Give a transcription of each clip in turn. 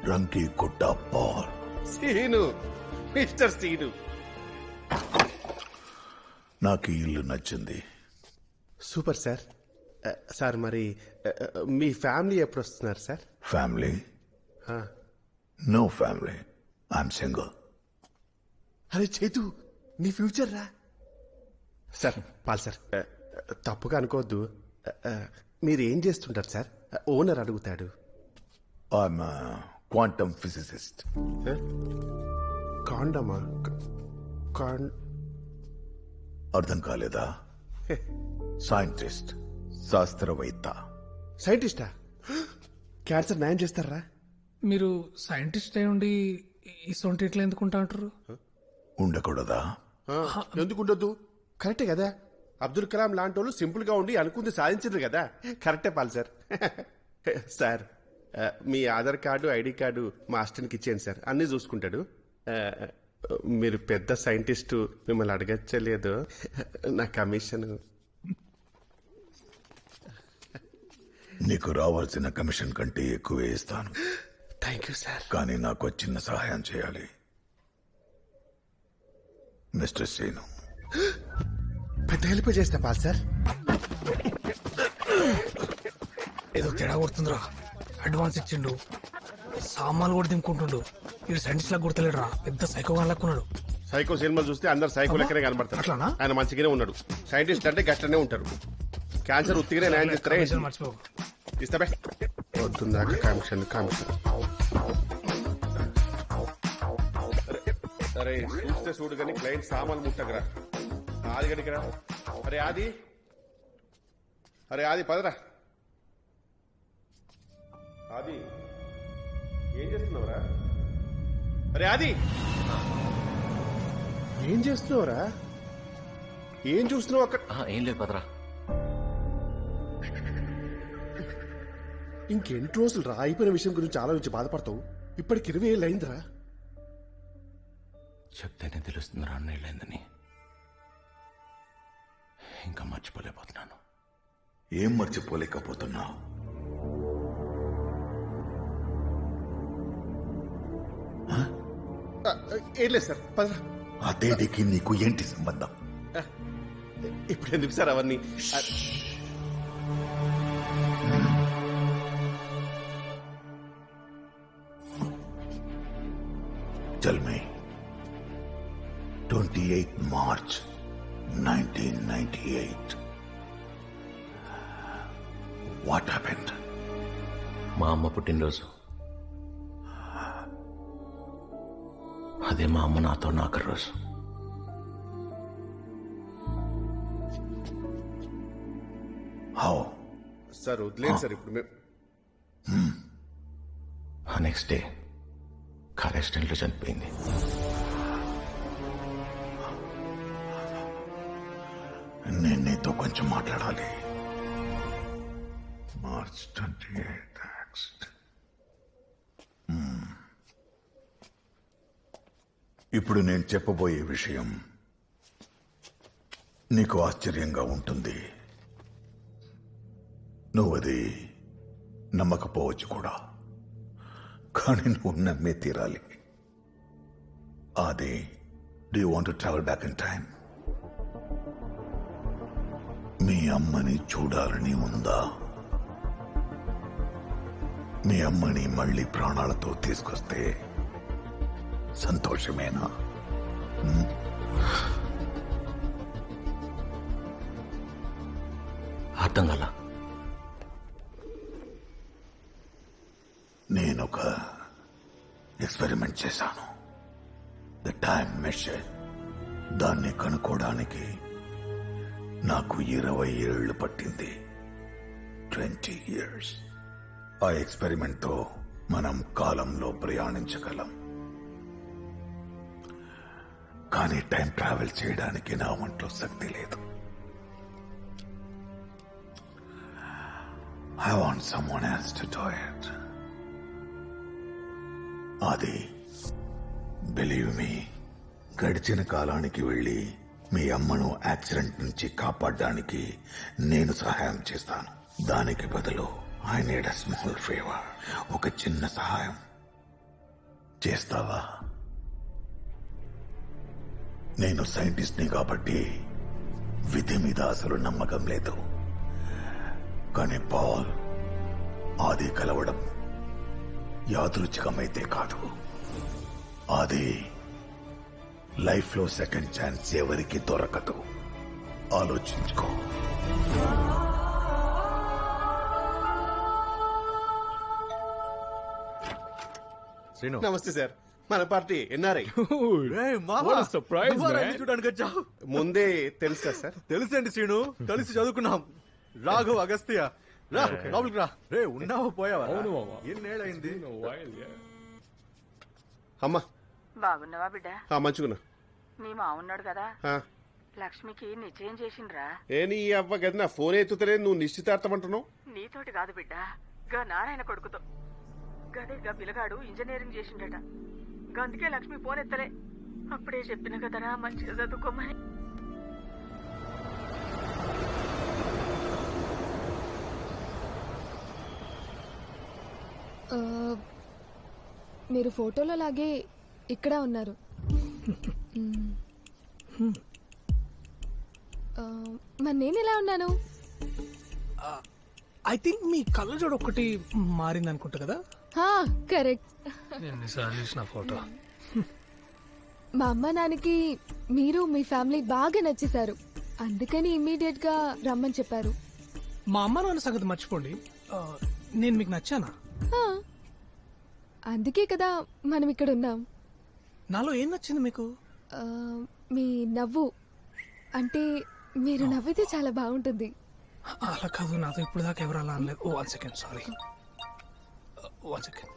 రంకి కుట్టా పాల్. సీను, మిస్టర్ సీను. నాకు ఈ ఇల్లు నచ్చింది. Super sir. సార్ మరి మీ ఫ్యామిలీ ఎప్పుడు వస్తున్నారు sir? Family? No family. I'm single. అరే చేతు, నీ ఫ్యూచర్ రా. సార్ పాల్ సార్, తప్పుగా అనుకోవద్దు. మీరు ఏం చేస్తుంటారు సార్? ఓనర్ అడుగుతాడు. I'm quantum physicist. కాండమా? అర్థం కాలేదా? సైంటిస్ట్, శాస్త్రవేత్త. సైంటిస్టా? క్యాన్సర్ నయం చేస్తారా? మీరు సైంటిస్ట్ అయి ఉండి ఇసొంటి ఇట్లా ఎందుకుంటా అంటారు? ఉండకూడదా? ఎందుకు ఉండొద్దు? కరెక్టే కదా. అబ్దుల్ కలాం లాంటి వాళ్ళు సింపుల్ గా ఉండి అనుకుంది సాధించారు కదా. కరెక్టే పాల్ సార్. సార్ మీ ఆధార్ కార్డు, ఐడి కార్డు మా అసిస్టెంట్కి ఇచ్చేయండి సార్, అన్నీ చూసుకుంటాడు. మీరు పెద్ద సైంటిస్టు, మిమ్మల్ని అడగచ్చలేదు. నా కమిషన్. నీకు రావాల్సిన కమిషన్ కంటే ఎక్కువే ఇస్తాను. Thank you sir. కానీ నాకు చిన్న సహాయం చేయాలి మిస్టర్ సీను. పెద్ద హెల్ప్ చేస్తా పాల్ సార్. ఏదో తేడా కొడుతుందిరా. అడ్వాన్స్ ఇచ్చిండు, సామాన్లు కూడా దింపుకుంటుండు. వీడు సైంటిస్ట్ లా గుర్తలేడురా, పెద్ద సైకోగా లక్కున్నాడు. సైకో సినిమా చూస్తే అందరు సైకో లెక్కనే కనబడతారు. అట్లానా? ఆయన మంచిగానే ఉన్నాడు. సైంటిస్ట్ అంటే గట్లనే ఉంటారు. క్యాన్సర్ ఉత్తిగానే న్యాయం చేస్తారా? మర్చిపో. ఇస్తాబే వద్దుందాక కమిషన్ కమిషన్. అరే చూస్తే చూడు కానీ క్లయింట్ సామాన్లు ముట్టకరా. ఆది గడికరా. అరే ఆది, అరే ఆది పదరా. ఆది ఏం చేస్తున్నావురా? అరే ఆది ఏం చేస్తున్నావురా? ఏం చూస్తున్నావు అక్కడ? ఏం లేదు పదరా. ఇంకెన్ని రోజులు రా అయిపోయిన విషయం గురించి ఆలోచించి బాధపడతావు? ఇప్పటికి 20 ఏళ్ళు అయిందిరా. చెప్తేనే తెలుస్తుందిరా అన్నయ్యలేందని. ఇంకా మర్చిపోలేకపోతున్నాను. ఏం మర్చిపోలేకపోతున్నావు? ఏం లేదు సార్, పదరా. ఆ తేదీకి నీకు ఏంటి సంబంధం? ఇప్పుడు ఎందుకు సార్ అవన్నీ? Tell me. 28 March 1998. What happened? మా అమ్మ పుట్టినరోజు. అదే మా అమ్మ నాతో ఆఖరి రోజు. How? సార్ వదిలేదు సార్. ఇప్పుడు మేము ఆ నెక్స్ట్ డే కార్ యాక్సిడెంట్లో చనిపోయింది. నేను నీతో కొంచెం మాట్లాడాలి. March 28 accident. ఇప్పుడు నేను చెప్పబోయే విషయం నీకు ఆశ్చర్యంగా ఉంటుంది. నువ్వు అది నమ్మకపోవచ్చు కూడా, కానీ నువ్వు నమ్మే తీరాలి. అది do you want to travel back in time? మీ అమ్మని చూడాలని ఉందా? మీ అమ్మని మళ్ళీ ప్రాణాలతో తీసుకొస్తే సంతోషమేనా? అర్థం కల. నేనొక ఎక్స్పెరిమెంట్ చేశాను. The time measure. దాన్ని కనుక్కోవడానికి నాకు 20 ఏళ్లు పట్టింది. 20 years. ఆ ఎక్స్పెరిమెంట్ తో మనం కాలంలో ప్రయాణించగలం. కానీ టైం ట్రావెల్ చేయడానికి నా ఒంట్లో శక్తి లేదు. I want someone else to do it. అది బిలీవ్ మీ, గడిచిన కాలానికి వెళ్ళి మీ అమ్మను యాక్సిడెంట్ నుంచి కాపాడడానికి నేను సహాయం చేస్తాను. దానికి బదులు I need a small favour. ఒక చిన్న సహాయం. చేస్తావా? నేను సైంటిస్ట్ని కాబట్టి విధి మీద అసలు నమ్మకం లేదు. కానీ పాల్ ఆది కలవడం యాదృచ్ఛికమైతే కాదు, అది లైఫ్లో సెకండ్ ఛాన్స్ ఎవరికి దొరకదు. ఆలోచించుకో. శ్రీను నమస్తే సార్, మన పార్టీ ఎన్ఆర్ఐ. చూడడానికి వచ్చావు. ముందే తెలుసా సార్? తెలుసండి శ్రీను, కలిసి చదువుకున్నాం. రాఘవ్ అగస్త్య రా లోపలికి రా. రే ఉన్నావా పోయావా? ఎన్నేళ్ళయింది? అమ్మా బాగున్నావా బిడ్డ? మంచుకున్నా. నీ మావున్నాడు కదా, లక్ష్మికి నిశ్చయం చేసిండ్రా. ఏ నీ అవ్వ గది నా ఫోన్ ఎత్తుతలే, నువ్వు నిశ్చితార్థం అంటున్నావు? నీతోటి కాదు బిడ్డ, గా నారాయణ కొడుకుతో. గదే గా పిల్లగాడు ఇంజనీరింగ్ చేసిండట, అందుకే లక్ష్మి ఫోన్ ఎత్తలే. అప్పుడే చెప్పిన కదరా మంచిగా చదువుకోమని. మీరు ఫోటోలో లాగే ఇక్కడ ఉన్నారు. మరి నేను ఎలా ఉన్నాను? ఐ థింక్ మీ కళ్ళజోడు ఒక్కటి మారింది అనుకుంటా కదా. కరెక్ట్. ఎన్నిసార్లు చూసిన ఫోటో. మా అమ్మ నాన్నకి మీరు మీ ఫ్యామిలీ బాగా నచ్చేశారు, అందుకని ఇమ్మీడియట్ గా రమ్మని చెప్పారు. మా అమ్మ నాన్న సంగతి మర్చిపోండి, నేను మీకు నచ్చానా? అందుకే కదా మనం ఇక్కడ ఉన్నాం. నాలో ఏం నచ్చింది మీకు? మీ నవ్వు, అంటే మీరు నవ్వితే చాలా బాగుంటుంది. అలా కాదు, నాతో ఇప్పుడు దాకా ఎవరు అలా అనలేదు. 1 సెకండ్, సారీ. 1 సెకండ్.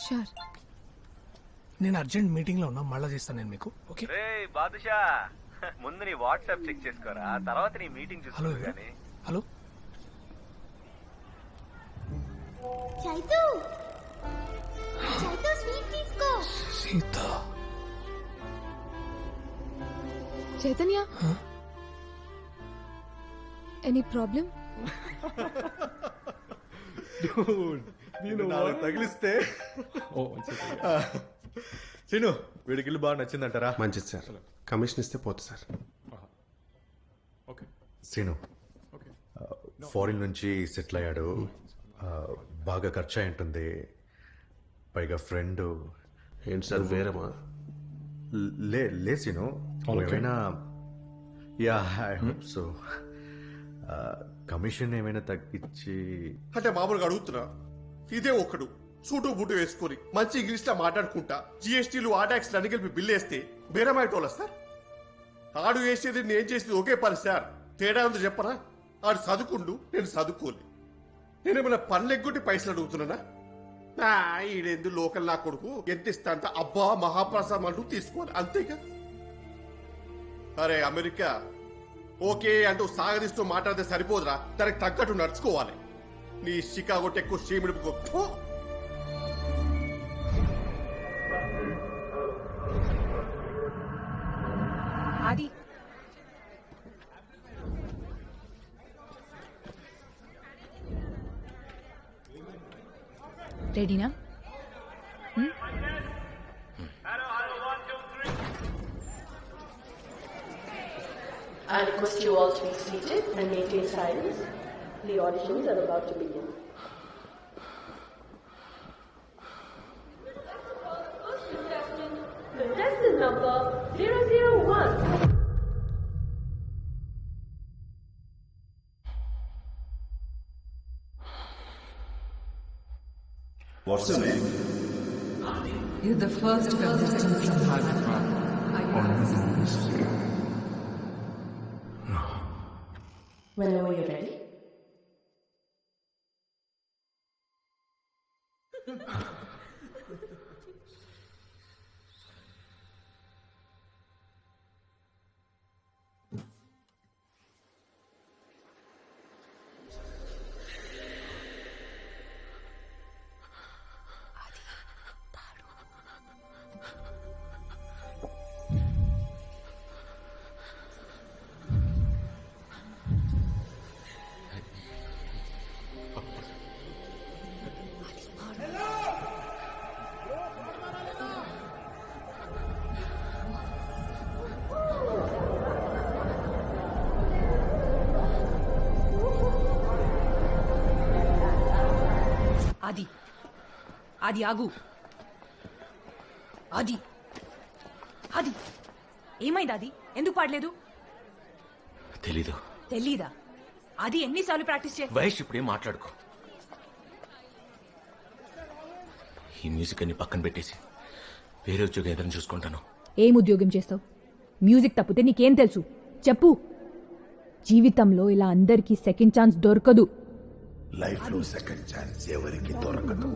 షూర్. నేను అర్జెంట్ మీటింగ్ లో ఉన్నా, మళ్ళా చేస్తాను నేను మీకు. ఓకే బాదుషా, ముందు నీ వాట్సాప్ చెక్ చేసుకోరా, తర్వాత నీ మీటింగ్ హలో చూసుకో. గానీ హలో చైతు, చైతు స్వీట్ తీసుకో. సీత. Chaitanya, any problem? తగిలిస్తే శ్రీను, వీడికి ఇల్లు బాగా నచ్చిందంటారా? మంచిది సార్, కమిషన్ ఇస్తే పోతుంది సార్. శ్రీను ఫారిన్ నుంచి సెటిల్ అయ్యాడు, బాగా ఖర్చు అయి ఉంటుంది, పైగా ఫ్రెండ్. ఏంటి సార్ వేరేమా? లే శ్రీను, ఏమైనా yeah I hope so commission ఏమైనా తగ్గించి. అంటే మామూలుగా అడుగుతున్నా, ఇదే ఒక్కడు సూటు బూటు వేసుకొని మంచి ఇంగ్లీష్ లో మాట్లాడుకుంటా జిఎస్టీలు ఆ ట్యాక్స్లు అన్ని కలిపి బిల్లు వేస్తే బేరమాయటోళ్ళ సార్? ఆడు వేసేది నేను చేసేది ఒకే పని సార్, తేడా ఉందో చెప్పరా? ఆడు చదువుకుండు, నేను చదువుకోలే. నేనేమైనా పనులు ఎగ్గొట్టి పైసలు అడుగుతున్నానా? ఈడెందు లోకల్ నా కొడుకు ఎంత ఇస్తా అంత అబ్బా మహాప్రసాదం అంటూ తీసుకోవాలి, అంతేగా. అరే అమెరికా ఓకే అంటూ సాగదీస్తూ మాట్లాడితే సరిపోదురా, దానికి తగ్గట్టు నడుచుకోవాలి. నీ షికాగో టెక్కు చీమిడిపుకో. అది రెడీనా? I request you all to be seated and maintain silence. The auditions are about to begin. Contestant number 001. What's the name? You're the first contestant from Hyderabad. Whenever you're ready. ఆది ఆగు. ఆది ఆది ఏమైంది? ఆది ఎందుకు పాడలేదు? తెలీదు. తెలీదా? అది ఎన్నిసార్లు ప్రాక్టీస్ చే. వయసు ఇప్పుడేం మాట్లాడుకో. ఈ మ్యూజిక్ అన్ని పక్కన పెట్టేసి వేరే ఉద్యోగం ఏదైనా చూసుకుంటాను. ఏం ఉద్యోగం చేస్తావు? మ్యూజిక్ తప్పితే నీకేం తెలుసు చెప్పు. జీవితంలో ఇలా అందరికీ సెకండ్ ఛాన్స్ దొరకదు. లైఫ్ లో సెకండ్ ఛాన్స్ ఎవరికి దొరకదు.